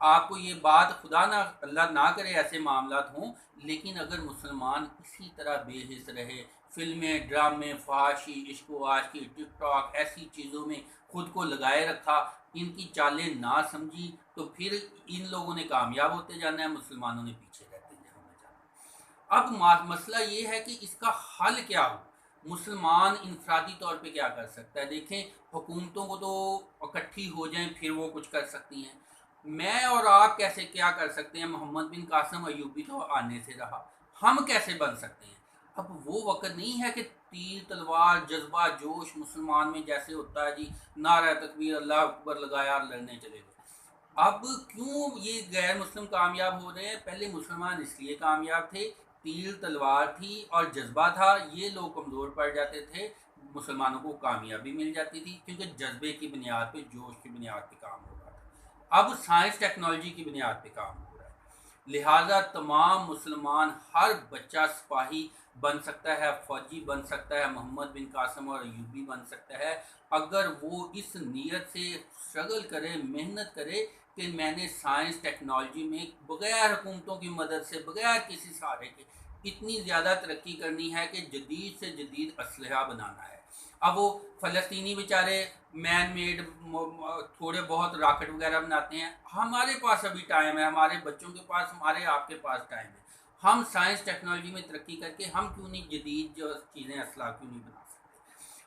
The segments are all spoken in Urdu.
آپ کو یہ بات خدا نہ اللہ نہ کرے ایسے معاملات ہوں، لیکن اگر مسلمان اسی طرح بے حس رہے، فلمیں، ڈرامے، فحاشی، عشق و عاشقی، ٹک ٹاک ایسی چیزوں میں خود کو لگائے رکھا، ان کی چالیں نہ سمجھی، تو پھر ان لوگوں نے کامیاب ہوتے جانا ہے، مسلمانوں نے پیچھے رہتے جانا۔ اب مسئلہ یہ ہے کہ اس کا حل کیا ہو، مسلمان انفرادی طور پہ کیا کر سکتا ہے؟ دیکھیں، حکومتوں کو تو اکٹھی ہو جائیں پھر وہ کچھ کر سکتی ہیں، میں اور آپ کیسے کیا کر سکتے ہیں؟ محمد بن قاسم ایوبی تو آنے سے رہا، ہم کیسے بن سکتے ہیں؟ اب وہ وقت نہیں ہے کہ تیر تلوار جذبہ جوش مسلمان میں جیسے ہوتا ہے جی، نعرہ تکبیر اللہ اکبر لگایا اور لڑنے چلے گئے۔ اب کیوں یہ غیر مسلم کامیاب ہو رہے ہیں؟ پہلے مسلمان اس لیے کامیاب تھے، تیر تلوار تھی اور جذبہ تھا، یہ لوگ کمزور پڑ جاتے تھے، مسلمانوں کو کامیابی مل جاتی تھی، کیونکہ جذبے کی بنیاد پہ، جوش کی بنیاد پہ کام ہو رہا تھا۔ اب سائنس ٹیکنالوجی کی بنیاد پہ کام ہو رہا ہے، لہٰذا تمام مسلمان، ہر بچہ سپاہی بن سکتا ہے، فوجی بن سکتا ہے، محمد بن قاسم اور ایوبی بن سکتا ہے، اگر وہ اس نیت سے اسٹرگل کرے، محنت کرے کہ میں نے سائنس ٹیکنالوجی میں بغیر حکومتوں کی مدد سے، بغیر کسی سہارے کے اتنی زیادہ ترقی کرنی ہے کہ جدید سے جدید اسلحہ بنانا ہے۔ اب وہ فلسطینی بیچارے مین میڈ تھوڑے بہت راکٹ وغیرہ بناتے ہیں، ہمارے پاس ابھی ٹائم ہے، ہمارے بچوں کے پاس، ہمارے آپ کے پاس ٹائم ہے، ہم سائنس ٹیکنالوجی میں ترقی کر کے ہم کیوں نہیں جدید جو چیزیں اسلحہ کیوں نہیں بنا سکتے؟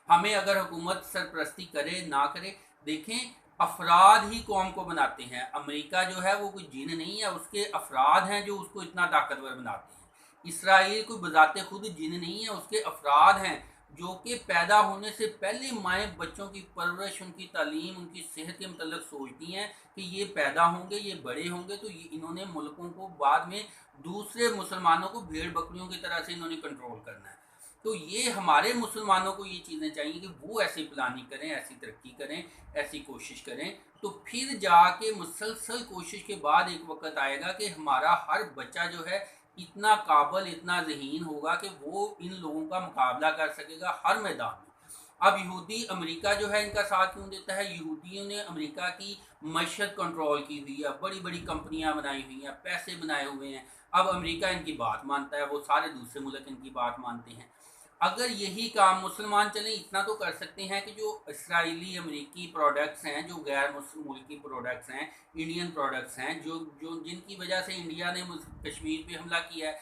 ہمیں اگر حکومت سرپرستی کرے نہ کرے، دیکھیں افراد ہی قوم کو بناتے ہیں، امریکہ جو ہے وہ کوئی جن نہیں ہے، اس کے افراد ہیں جو اس کو اتنا طاقتور بناتے ہیں۔ اسرائیل کوئی بذات خود جن نہیں ہے، اس کے افراد ہیں جو کہ پیدا ہونے سے پہلے مائیں بچوں کی پرورش، ان کی تعلیم، ان کی صحت کے متعلق سوچتی ہیں کہ یہ پیدا ہوں گے، یہ بڑے ہوں گے، تو انہوں نے ملکوں کو بعد میں دوسرے مسلمانوں کو بھیڑ بکریوں کی طرح سے انہوں نے کنٹرول کرنا ہے۔ تو یہ ہمارے مسلمانوں کو یہ چیزیں چاہیے کہ وہ ایسی پلاننگ کریں، ایسی ترقی کریں، ایسی کوشش کریں، تو پھر جا کے مسلسل کوشش کے بعد ایک وقت آئے گا کہ ہمارا ہر بچہ جو ہے اتنا قابل، اتنا ذہین ہوگا کہ وہ ان لوگوں کا مقابلہ کر سکے گا ہر میدان میں۔ اب یہودی امریکہ جو ہے ان کا ساتھ کیوں دیتا ہے؟ یہودیوں نے امریکہ کی معیشت کنٹرول کی ہوئی ہے، بڑی بڑی کمپنیاں بنائی ہوئی ہیں، پیسے بنائے ہوئے ہیں، اب امریکہ ان کی بات مانتا ہے، وہ سارے دوسرے ملک ان کی بات مانتے ہیں۔ اگر یہی کام مسلمان چلیں، اتنا تو کر سکتے ہیں کہ جو اسرائیلی امریکی پروڈکٹس ہیں، جو غیر ملکی پروڈکٹس ہیں، انڈین پروڈکٹس ہیں، جن کی وجہ سے انڈیا نے کشمیر پہ حملہ کیا ہے،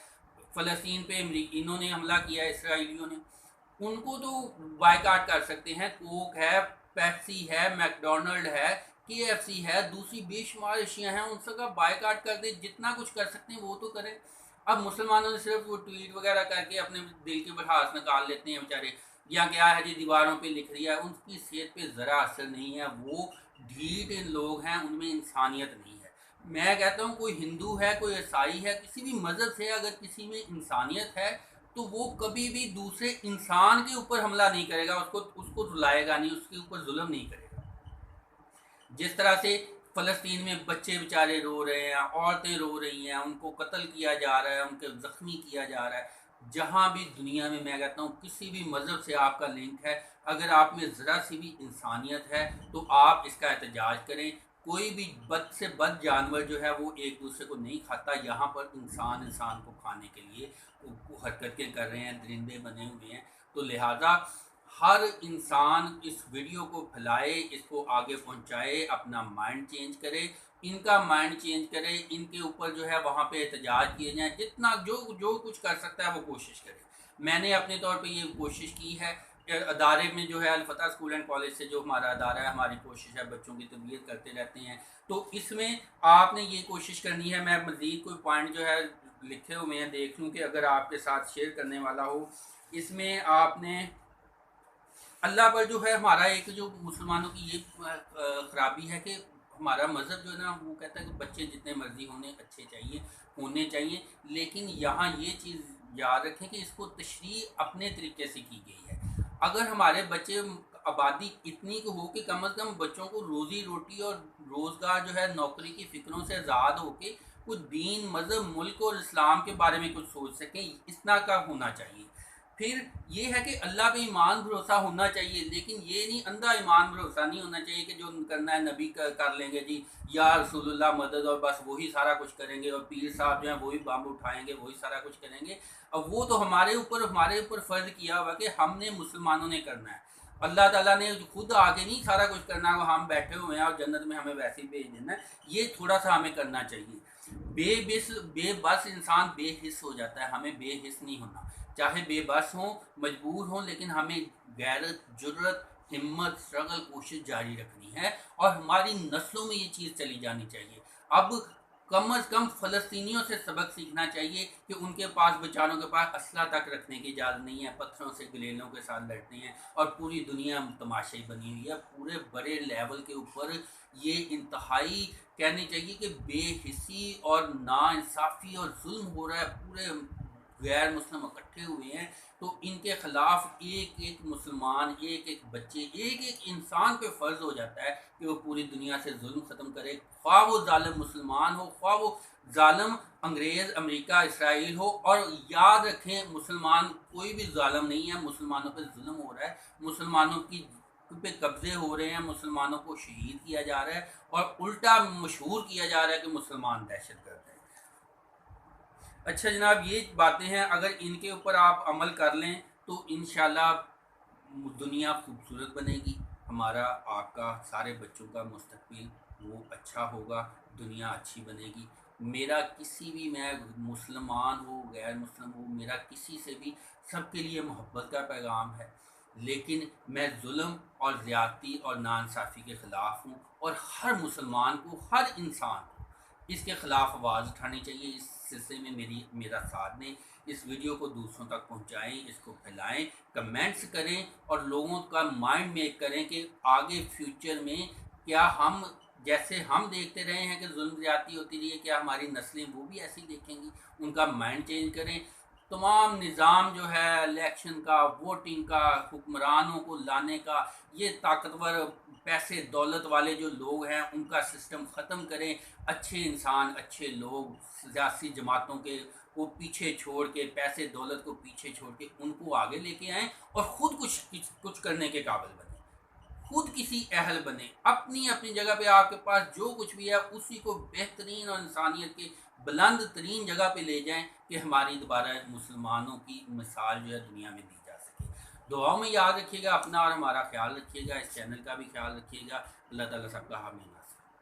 فلسطین پہ انہوں نے حملہ کیا ہے اسرائیلیوں نے، ان کو تو بائیکاٹ کر سکتے ہیں۔ کوک ہے، پیپسی ہے، میک ڈونلڈ ہے، KFC ہے، دوسری بے شمار اشیاء ہیں، ان سب کا بائیکاٹ کر دیں، جتنا کچھ کر سکتے ہیں وہ تو کریں۔ اب مسلمانوں نے صرف وہ ٹویٹ وغیرہ کر کے اپنے دل کے بڑھاس نکال لیتے ہیں بیچارے، یا کیا ہے جی دیواروں پہ لکھ رہی ہے، ان کی صحت پہ ذرا اثر نہیں ہے، وہ ڈھیٹ لوگ ہیں، ان میں انسانیت نہیں ہے۔ میں کہتا ہوں کوئی ہندو ہے، کوئی عیسائی ہے، کسی بھی مذہب سے اگر کسی میں انسانیت ہے تو وہ کبھی بھی دوسرے انسان کے اوپر حملہ نہیں کرے گا، اس کو رلائے گا نہیں، اس کے اوپر ظلم نہیں کرے گا۔ جس طرح سے فلسطین میں بچے بیچارے رو رہے ہیں، عورتیں رو رہی ہیں، ان کو قتل کیا جا رہا ہے، ان کے زخمی کیا جا رہا ہے، جہاں بھی دنیا میں، میں کہتا ہوں کسی بھی مذہب سے آپ کا لنک ہے، اگر آپ میں ذرا سی بھی انسانیت ہے تو آپ اس کا احتجاج کریں۔ کوئی بھی بد سے بد جانور جو ہے وہ ایک دوسرے کو نہیں کھاتا، یہاں پر انسان انسان کو کھانے کے لیے حرکتیں کر رہے ہیں، درندے بنے ہوئے ہیں۔ تو لہٰذا ہر انسان اس ویڈیو کو پھیلائے، اس کو آگے پہنچائے، اپنا مائنڈ چینج کرے، ان کا مائنڈ چینج کرے، ان کے اوپر جو ہے وہاں پہ احتجاج کیے جائیں، جتنا جو کچھ کر سکتا ہے وہ کوشش کرے۔ میں نے اپنے طور پہ یہ کوشش کی ہے، ادارے میں جو ہے الفتح اسکول اینڈ کالج سے جو ہمارا ادارہ ہے، ہماری کوشش ہے، بچوں کی تربیت کرتے رہتے ہیں، تو اس میں آپ نے یہ کوشش کرنی ہے۔ میں مزید کوئی پوائنٹ جو ہے لکھے ہوئے ہیں، دیکھ لوں کہ اگر آپ کے ساتھ شیئر کرنے والا ہو۔ اس میں آپ نے اللہ پر جو ہے ہمارا ایک جو مسلمانوں کی یہ خرابی ہے کہ ہمارا مذہب جو ہے نا وہ کہتا ہے کہ بچے جتنے مرضی ہونے چاہیے، لیکن یہاں یہ چیز یاد رکھیں کہ اس کو تشریح اپنے طریقے سے کی گئی ہے۔ اگر ہمارے بچے آبادی اتنی کو ہو کہ کم از کم بچوں کو روزی روٹی اور روزگار جو ہے نوکری کی فکروں سے آزاد ہو کے کچھ دین، مذہب، ملک اور اسلام کے بارے میں کچھ سوچ سکیں، اتنا کا ہونا چاہیے۔ پھر یہ ہے کہ اللہ پہ ایمان بھروسہ ہونا چاہیے، لیکن یہ نہیں اندھا ایمان بھروسہ نہیں ہونا چاہیے کہ جو کرنا ہے نبی کر لیں گے جی، یا رسول اللہ مدد، اور بس وہی سارا کچھ کریں گے، اور پیر صاحب جو ہیں وہی بم اٹھائیں گے، وہی سارا کچھ کریں گے۔ اب وہ تو ہمارے اوپر فرض کیا ہوا کہ ہم نے مسلمانوں نے کرنا ہے، اللہ تعالیٰ نے خود آگے نہیں سارا کچھ کرنا، وہ ہم بیٹھے ہوئے ہیں اور جنت میں ہمیں ویسے ہی بھیج دینا ہے۔ یہ تھوڑا سا ہمیں کرنا چاہیے۔ بے بس انسان بے حس ہو جاتا ہے، ہمیں بے حس نہیں ہونا، چاہے بے بس ہوں، مجبور ہوں، لیکن ہمیں غیرت، جرت، ہمت، اسٹرگل، کوشش جاری رکھنی ہے، اور ہماری نسلوں میں یہ چیز چلی جانی چاہیے۔ اب کم از کم فلسطینیوں سے سبق سیکھنا چاہیے کہ ان کے پاس بیچاروں کے پاس اسلحہ تک رکھنے کی اجازت نہیں ہے، پتھروں سے گلیلوں کے ساتھ لڑتے ہیں، اور پوری دنیا تماشائی بنی ہوئی ہے۔ پورے بڑے لیول کے اوپر یہ انتہائی کہنی چاہیے کہ بے حسی اور ناانصافی اور ظلم ہو رہا ہے، پورے غیر مسلم اکٹھے ہوئے ہیں، تو ان کے خلاف ایک ایک مسلمان، ایک ایک بچے، ایک ایک انسان پہ فرض ہو جاتا ہے کہ وہ پوری دنیا سے ظلم ختم کرے، خواہ وہ ظالم مسلمان ہو، خواہ وہ ظالم انگریز، امریکہ، اسرائیل ہو۔ اور یاد رکھیں مسلمان کوئی بھی ظالم نہیں ہے، مسلمانوں پہ ظلم ہو رہا ہے، مسلمانوں کی پہ قبضے ہو رہے ہیں، مسلمانوں کو شہید کیا جا رہا ہے، اور الٹا مشہور کیا جا رہا ہے کہ مسلمان دہشت گرد ہیں۔ اچھا جناب، یہ باتیں ہیں، اگر ان کے اوپر آپ عمل کر لیں تو انشاءاللہ دنیا خوبصورت بنے گی، ہمارا آپ کا سارے بچوں کا مستقبل وہ اچھا ہوگا، دنیا اچھی بنے گی۔ میرا کسی بھی، میں مسلمان ہو غیر مسلم ہو، میرا کسی سے بھی، سب کے لیے محبت کا پیغام ہے، لیکن میں ظلم اور زیادتی اور ناانصافی کے خلاف ہوں، اور ہر مسلمان کو، ہر انسان کو اس کے خلاف آواز اٹھانی چاہیے۔ اس سلسلے میں میرا ساتھ دیں، اس ویڈیو کو دوسروں تک پہنچائیں، اس کو پھیلائیں، کمنٹس کریں، اور لوگوں کا مائنڈ میک کریں کہ آگے فیوچر میں کیا ہم جیسے ہم دیکھتے رہے ہیں کہ ظلم زیادتی ہوتی رہی ہے، کیا ہماری نسلیں وہ بھی ایسی دیکھیں گی؟ ان کا مائنڈ چینج کریں۔ تمام نظام جو ہے الیکشن کا، ووٹنگ کا، حکمرانوں کو لانے کا، یہ طاقتور پیسے دولت والے جو لوگ ہیں ان کا سسٹم ختم کریں، اچھے انسان، اچھے لوگ سیاسی جماعتوں کے کو پیچھے چھوڑ کے، پیسے دولت کو پیچھے چھوڑ کے ان کو آگے لے کے آئیں، اور خود کچھ کرنے کے قابل بنیں، خود کسی اہل بنے، اپنی اپنی جگہ پہ آپ کے پاس جو کچھ بھی ہے اسی کو بہترین اور انسانیت کے بلند ترین جگہ پہ لے جائیں کہ ہماری دوبارہ مسلمانوں کی مثال جو ہے دنیا میں دی جا سکے۔ دعاؤں میں یاد رکھیے گا، اپنا اور ہمارا خیال رکھیے گا، اس چینل کا بھی خیال رکھیے گا۔ اللہ تعالیٰ سب کا حامی۔